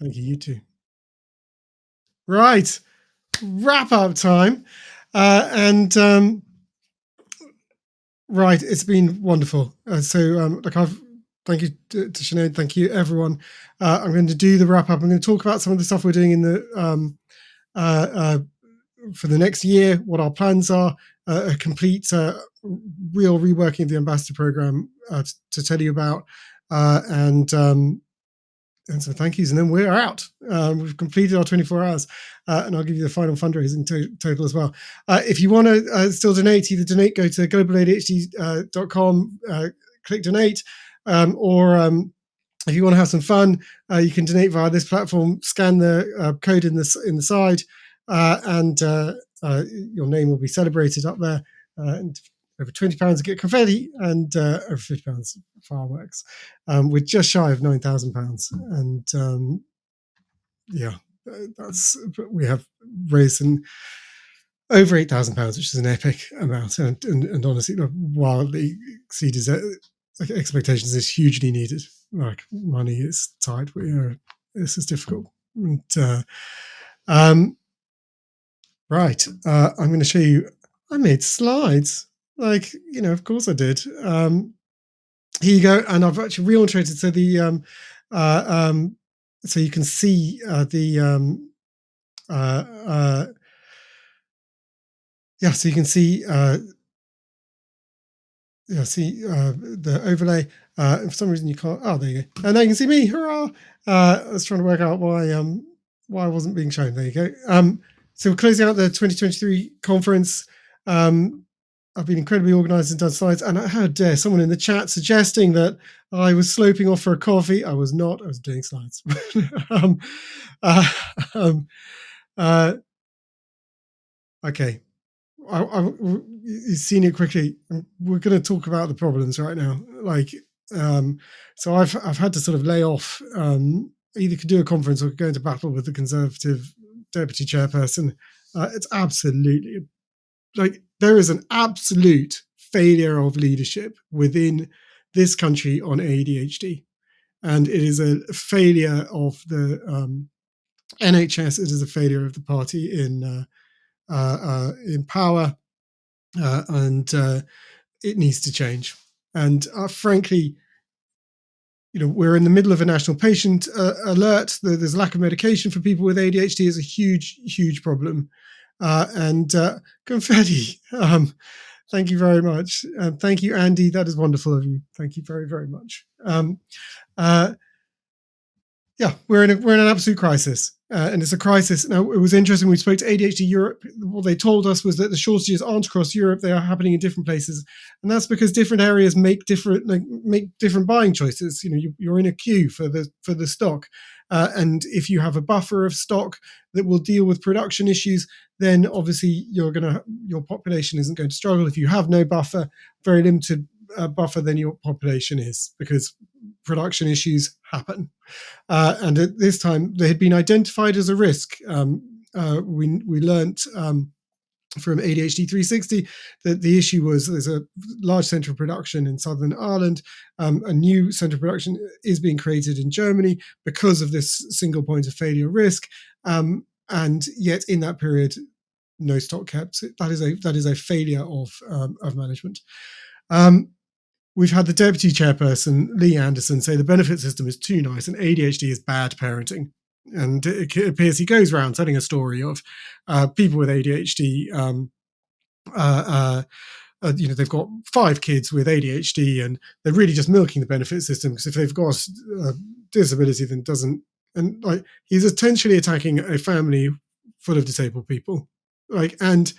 Thank you. You too. Right. Wrap up time. And Right, it's been wonderful. Thank you to Sinead. Thank you, everyone. I'm going to do the wrap up. I'm going to talk about some of the stuff we're doing in the uh, for the next year, what our plans are, a complete real reworking of the ambassador program to tell you about, and so thank yous, and then we're out. We've completed our 24 hours, and I'll give you the final fundraising total as well. If you want to still donate, either go to globaladhd.com, click donate, or if you want to have some fun, you can donate via this platform. Scan the code in the side, and your name will be celebrated up there. And over £20 to get confetti, and over £50 fireworks. We're just shy of £9,000, and yeah, we have raised over £8,000, which is an epic amount, and honestly, wildly exceeded expectations. Is hugely needed. Like, money is tight. This is difficult. And right, I'm going to show you. I made slides. Of course I did. Here you go, and I've actually reorientated so you can see so you can see the overlay. For some reason you can't. Oh, there you go. And now you can see me. Hurrah! I was trying to work out why I wasn't being shown. There you go. So we're closing out the 2023 conference. I've been incredibly organised and done slides. And how dare someone in the chat suggesting that I was sloping off for a coffee? I was not. I was doing slides. Okay. You've seen it quickly. We're going to talk about the problems right now. So I've had to sort of lay off. Either could do a conference or go into battle with the Conservative deputy chairperson. It's absolutely there is an absolute failure of leadership within this country on ADHD, and it is a failure of the NHS. It is a failure of the party in power, and it needs to change. And frankly, we're in the middle of a national patient alert. There's a lack of medication for people with ADHD is a huge, huge problem. And confetti. Thank you very much. Thank you, Andy. That is wonderful of you. Thank you very, very much. Yeah, we're in an absolute crisis, and it's a crisis. Now, it was interesting. We spoke to ADHD Europe. What they told us was that the shortages aren't across Europe; they are happening in different places, and that's because different areas make different buying choices. You're in a queue for the stock, and if you have a buffer of stock that will deal with production issues, then obviously your population isn't going to struggle. If you have no buffer, very limited buffer, then your population is, because production issues happen. And at this time, they had been identified as a risk. We learnt from ADHD 360 that the issue was there's a large centre of production in Southern Ireland. A new centre of production is being created in Germany because of this single point of failure risk. And yet in that period, no stock kept. That is a failure of management. We've had the deputy chairperson, Lee Anderson, say the benefit system is too nice and ADHD is bad parenting. And it appears he goes around telling a story of people with ADHD. They've got 5 kids with ADHD, and they're really just milking the benefit system, because if they've got a disability, then doesn't. And he's essentially attacking a family full of disabled people. And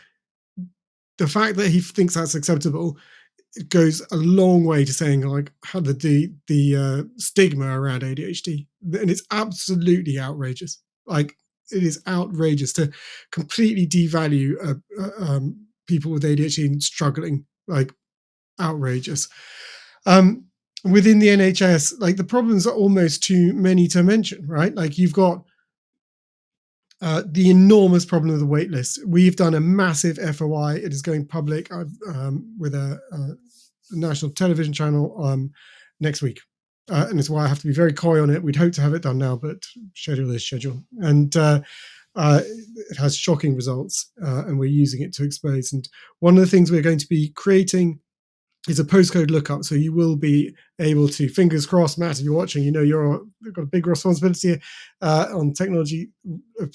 the fact that he thinks that's acceptable, it goes a long way to saying how the stigma around ADHD, and it's absolutely outrageous. It is outrageous to completely devalue people with ADHD and struggling. Outrageous. Within the NHS, the problems are almost too many to mention, right? You've got the enormous problem of the wait list. We've done a massive FOI. It is going public with a national television channel next week. and it's why I have to be very coy on it. We'd hope to have it done now, but schedule is schedule. And it has shocking results, and we're using it to expose. And one of the things we're going to be creating is a postcode lookup. So you will be able to, fingers crossed, Matt, if you're watching, you've got a big responsibility on technology.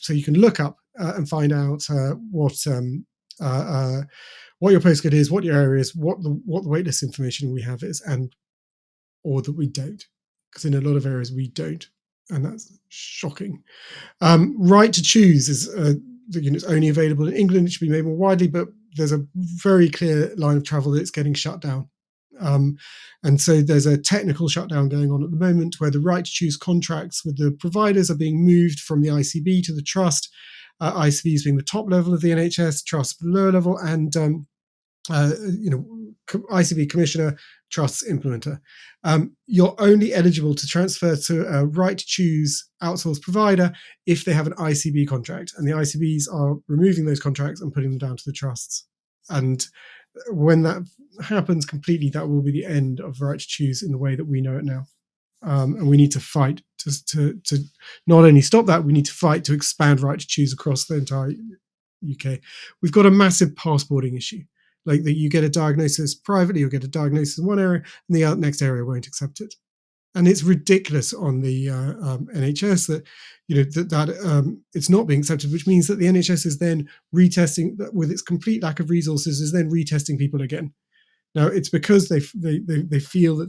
So you can look up and find out what your postcode is, what your area is, what the waitlist information we have is, and or that we don't, because in a lot of areas we don't, and that's shocking. Right to choose is it's only available in England. It should be made more widely, but there's a very clear line of travel that it's getting shut down. And so there's a technical shutdown going on at the moment where the right to choose contracts with the providers are being moved from the ICB to the trust, ICBs being the top level of the NHS, trust lower level, and ICB commissioner, trusts implementer. You're only eligible to transfer to a right to choose outsourced provider if they have an ICB contract, and the ICBs are removing those contracts and putting them down to the trusts. And when that happens completely, that will be the end of right to choose in the way that we know it now. And we need to fight to not only stop that, we need to fight to expand right to choose across the entire UK. We've got a massive passporting issue. Like that, you get a diagnosis privately, you'll get a diagnosis in one area, and the next area won't accept it. And it's ridiculous on the NHS that it's not being accepted, which means that the NHS is then retesting, with its complete lack of resources, is then retesting people again. Now it's because they feel that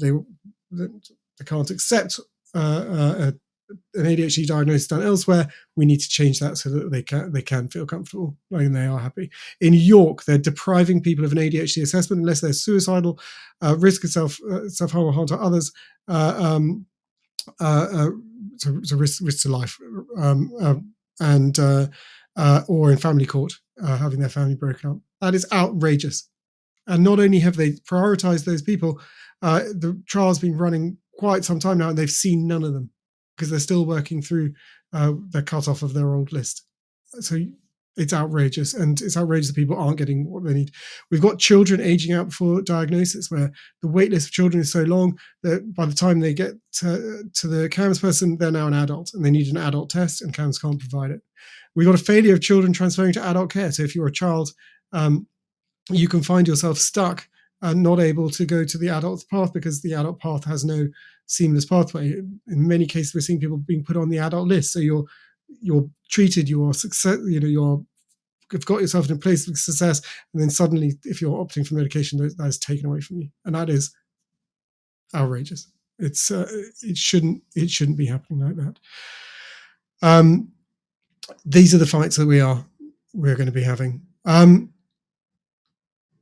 they can't accept an ADHD diagnosis done elsewhere. We need to change that so that they can feel comfortable and they are happy. In York, they're depriving people of an ADHD assessment unless they're suicidal, risk of self-harm or harm to others, so risk to life, and or in family court, having their family broken up. That is outrageous. And not only have they prioritized those people, the trial's been running quite some time now, and they've seen none of them because they're still working through the cut-off of their old list. So it's outrageous, and it's outrageous that people aren't getting what they need. We've got children aging out before diagnosis, where the wait list for children is so long that by the time they get to the CAMHS person, they're now an adult, and they need an adult test, and CAMHS can't provide it. We've got a failure of children transferring to adult care. So if you're a child, you can find yourself stuck and not able to go to the adult path because the adult path has no seamless pathway. In many cases, we're seeing people being put on the adult list. So you're treated, you're success, you've got yourself in a place of success, and then suddenly, if you're opting for medication, that is taken away from you, and that is outrageous. It's it shouldn't be happening like that. These are the fights that we're going to be having.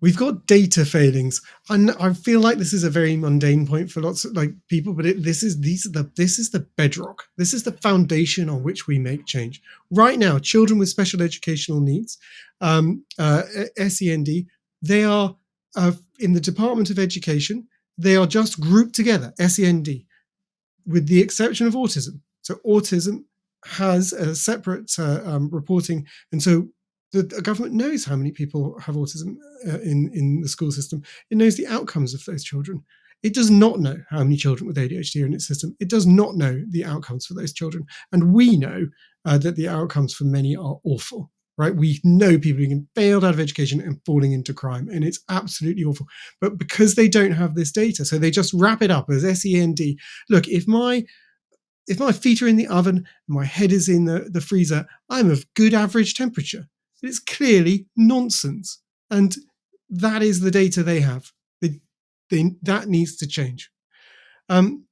We've got data failings, and I feel like this is a very mundane point for lots of people, but this is the bedrock. This is the foundation on which we make change. Right now, children with special educational needs, SEND, they are in the Department of Education. They are just grouped together, SEND, with the exception of autism. So autism has a separate reporting, and so the government knows how many people have autism in the school system. It knows the outcomes of those children. It does not know how many children with ADHD are in its system. It does not know the outcomes for those children. And we know that the outcomes for many are awful, right? We know people who get failed out of education and falling into crime, and it's absolutely awful. But because they don't have this data, so they just wrap it up as SEND. Look, if my feet are in the oven, my head is in the freezer, I'm of good average temperature. It's clearly nonsense. And that is the data they have. That needs to change. And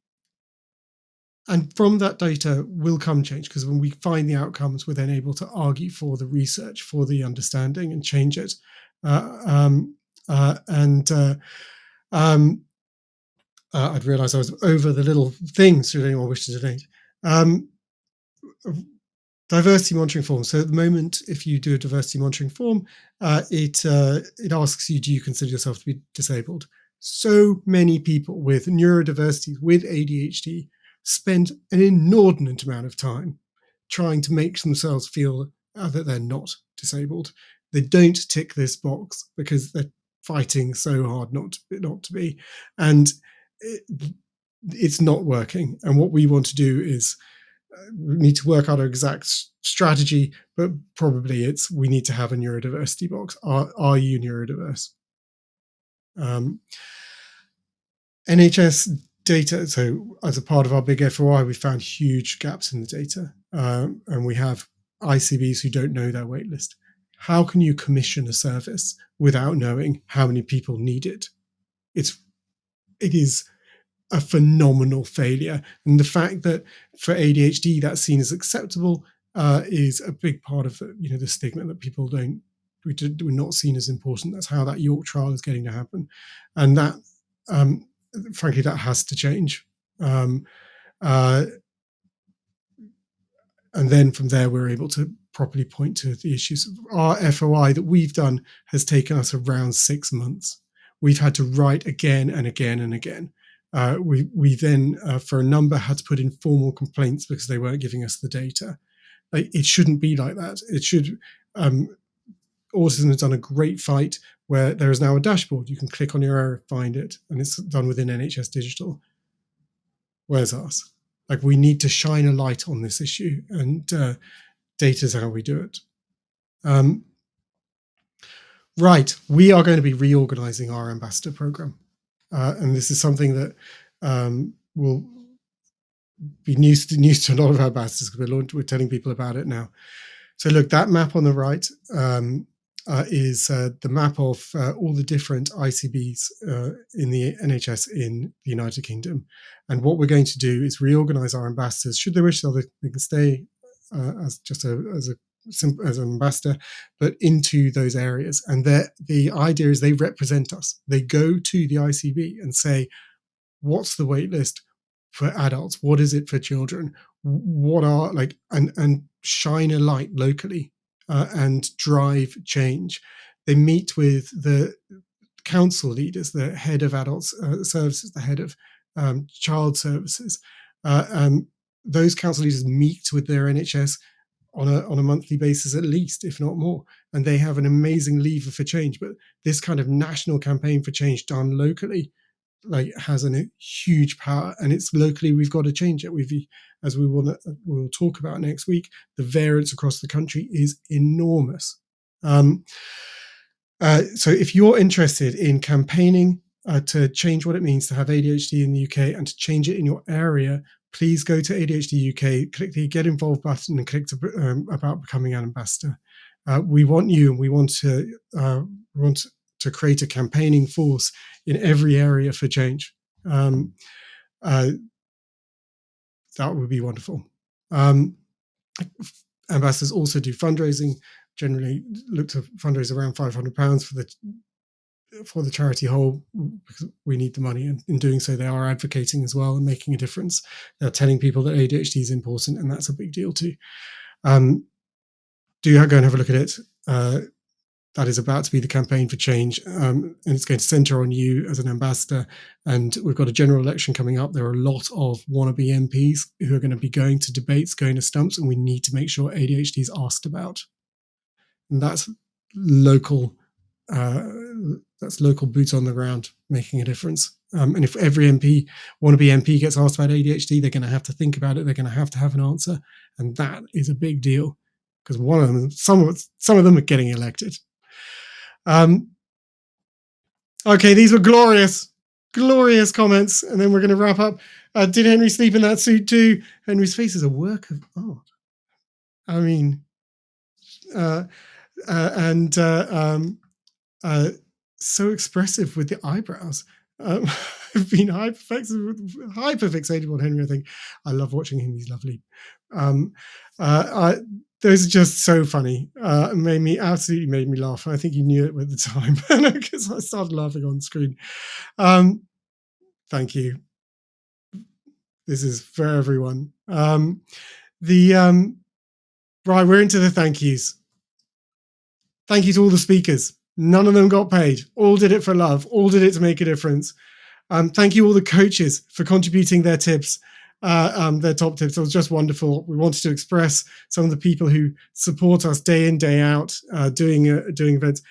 from that data will come change, because when we find the outcomes, we're then able to argue for the research, for the understanding, and change it. I'd realised I was over the little things. Should anyone wish to donate? Diversity monitoring form. So at the moment, if you do a diversity monitoring form, it asks you, do you consider yourself to be disabled? So many people with neurodiversity, with ADHD, spend an inordinate amount of time trying to make themselves feel that they're not disabled. They don't tick this box because they're fighting so hard not to be. And it's not working. And what we want to do is we need to work out our exact strategy, but probably we need to have a neurodiversity box. Are you neurodiverse? NHS data. So as a part of our big FOI, we found huge gaps in the data, and we have ICBs who don't know their waitlist. How can you commission a service without knowing how many people need it? It is a phenomenal failure, and the fact that for ADHD that's seen as acceptable is a big part of the stigma that people we're not seen as important. That's how that York trial is getting to happen, and that frankly that has to change. And then from there, we're able to properly point to the issues. Our FOI that we've done has taken us around 6 months. We've had to write again and again and again. We then, for a number, had to put in formal complaints because they weren't giving us the data. It shouldn't be like that. It should. Autism has done a great fight where there is now a dashboard. You can click on your error, find it, and it's done within NHS Digital. Where's ours? We need to shine a light on this issue, and data is how we do it. Right, we are going to be reorganizing our ambassador program, and this is something that will be news to a lot of our ambassadors because we're telling people about it now. So look, that map on the right is the map of all the different ICBs in the NHS in the United Kingdom. And what we're going to do is reorganize our ambassadors. Should they wish, they can stay as an ambassador, but into those areas. And the idea is they represent us. They go to the ICB and say, what's the wait list for adults? What is it for children? What are and shine a light locally and drive change. They meet with the council leaders, the head of adult services, the head of child services. Those council leaders meet with their NHS on a monthly basis at least, if not more. And they have an amazing lever for change. But this kind of national campaign for change done locally has a huge power, and it's locally. We've got to change it. As we'll talk about next week, the variance across the country is enormous. So if you're interested in campaigning to change what it means to have ADHD in the UK and to change it in your area, please go to ADHD UK, click the Get Involved button, and click about becoming an ambassador. We want you, and we want to create a campaigning force in every area for change. That would be wonderful. Ambassadors also do fundraising, generally look to fundraise around £500 for the charity whole, because we need the money. And in doing so, they are advocating as well and making a difference. They're telling people that ADHD is important, and that's a big deal too. Do go and have a look at it. That is about to be the campaign for change, and it's going to centre on you as an ambassador. And we've got a general election coming up. There are a lot of wannabe MPs who are going to be going to debates, going to stumps, and we need to make sure ADHD is asked about. And that's local boots on the ground making a difference. And if every wannabe MP gets asked about ADHD, they're going to have to think about it. They're going to have an answer, and that is a big deal because some of them are getting elected. Okay, these were glorious comments, and then we're going to wrap up. Did Henry sleep in that suit too? Henry's face is a work of art. I mean, so expressive with the eyebrows. I've been hyper-fixated on Henry. I think I love watching him. He's lovely. Those are just so funny. Made me laugh. I think you knew it at the time because I started laughing on screen. Thank you. This is for everyone. Right, we're into the thank yous. Thank you to all the speakers. None of them got paid. All did it for love. All did it to make a difference. Thank you all the coaches for contributing their tips. Their top tips. It was just wonderful. We wanted to express some of the people who support us day in, day out, doing events.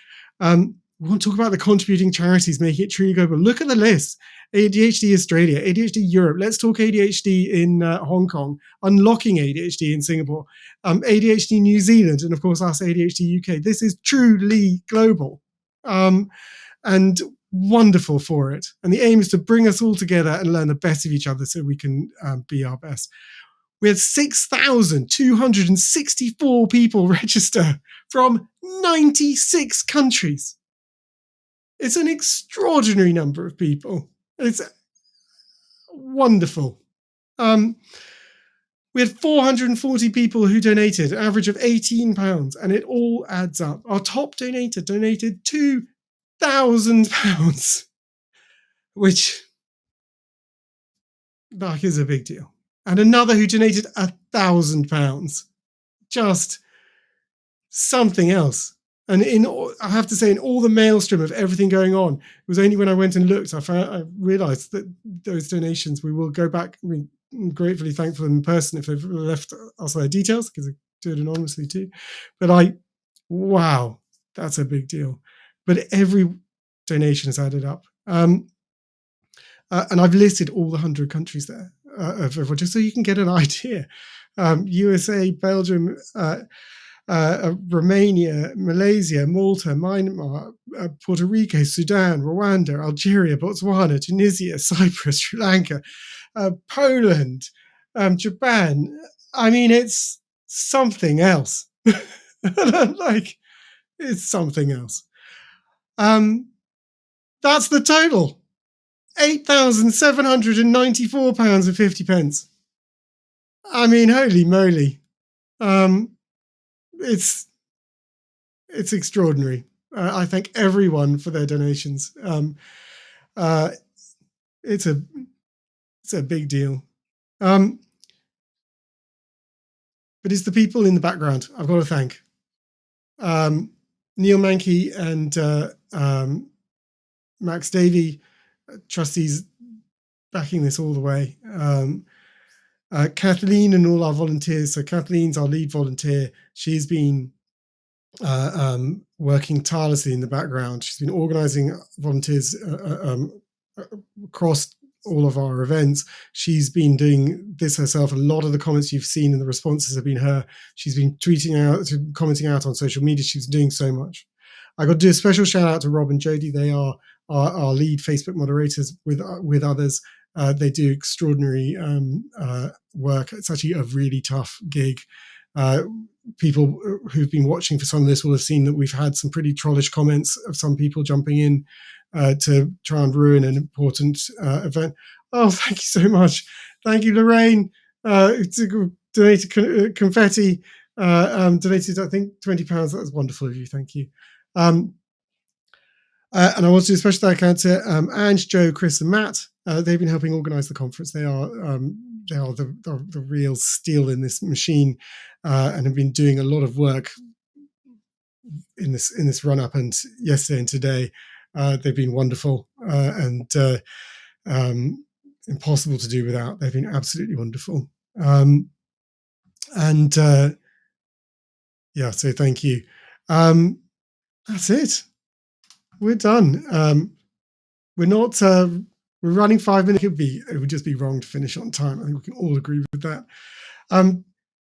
we want to talk about the contributing charities making it truly global. Look at the list. ADHD Australia, ADHD Europe. Let's talk ADHD in Hong Kong, unlocking ADHD in Singapore, ADHD New Zealand, and of course us, ADHD UK. This is truly global and wonderful for it. And the aim is to bring us all together and learn the best of each other so we can be our best. We had 6,264 people register from 96 countries. It's an extraordinary number of people. It's wonderful. We had 440 people who donated, an average of £18, and it all adds up. Our top donator donated £2,000, which that is a big deal. And another who donated £1,000. Just something else. And I have to say, in all the maelstrom of everything going on, it was only when I went and looked, I realised that those donations, we will go back. I'm gratefully thankful in person if they've left us their details, because I do it anonymously too. But wow, that's a big deal. But every donation has added up. And I've listed all the 100 countries there of everyone, just so you can get an idea. USA, Belgium, Romania, Malaysia, Malta, Myanmar, Puerto Rico, Sudan, Rwanda, Algeria, Botswana, Tunisia, Cyprus, Sri Lanka, Poland, Japan. I mean, it's something else. It's something else. That's the total. £8,794.50. I mean, holy moly. It's extraordinary. I thank everyone for their donations. It's a big deal. But it's the people in the background I've got to thank. Neil Mankey and Max Davey, trustees, backing this all the way. Kathleen and all our volunteers. So Kathleen's our lead volunteer. She's been working tirelessly in the background. She's been organising volunteers across all of our events. She's been doing this herself. A lot of the comments you've seen and the responses have been her. She's been tweeting out, commenting out on social media. She's doing so much. I got to do a special shout out to Rob and Jody. They are our lead Facebook moderators with others. They do extraordinary work. It's actually a really tough gig. People who've been watching for some of this will have seen that we've had some pretty trollish comments of some people jumping in to try and ruin an important event. Oh, thank you so much. Thank you, Lorraine. Donated confetti. Donated, I think, £20. That was wonderful of you. Thank you. And I want to do a special thank you to Ange, Joe, Chris, and Matt. They've been helping organise the conference. They are the real steel in this machine, and have been doing a lot of work in this run up and yesterday and today. They've been wonderful and impossible to do without. They've been absolutely wonderful. So thank you. That's it. We're done. We're not. We're running 5 minutes. It would just be wrong to finish on time. I think we can all agree with that.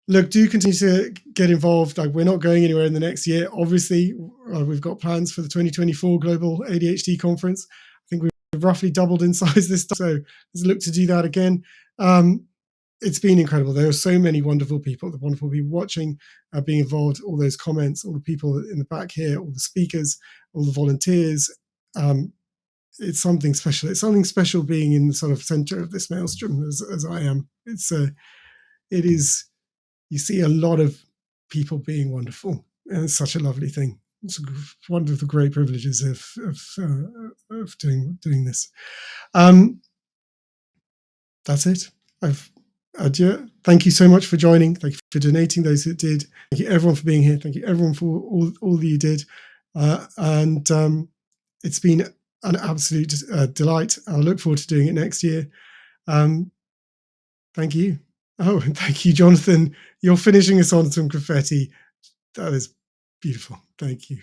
Look, do continue to get involved. We're not going anywhere in the next year. Obviously, we've got plans for the 2024 Global ADHD Conference. I think we've roughly doubled in size this time, so let's look to do that again. It's been incredible. There are so many wonderful people watching, being involved, all those comments, all the people in the back here, all the speakers, all the volunteers. It's something special. It's something special being in the sort of center of this maelstrom as I am. It is, you see a lot of people being wonderful, and it's such a lovely thing. It's one of the great privileges of doing this. That's it. Adieu. Thank you so much for joining. Thank you for donating, those that did. Thank you everyone for being here. Thank you everyone for all that you did. It's been an absolute delight. I look forward to doing it next year. Thank you. Oh, and thank you, Jonathan. You're finishing us on some confetti. That is beautiful. Thank you.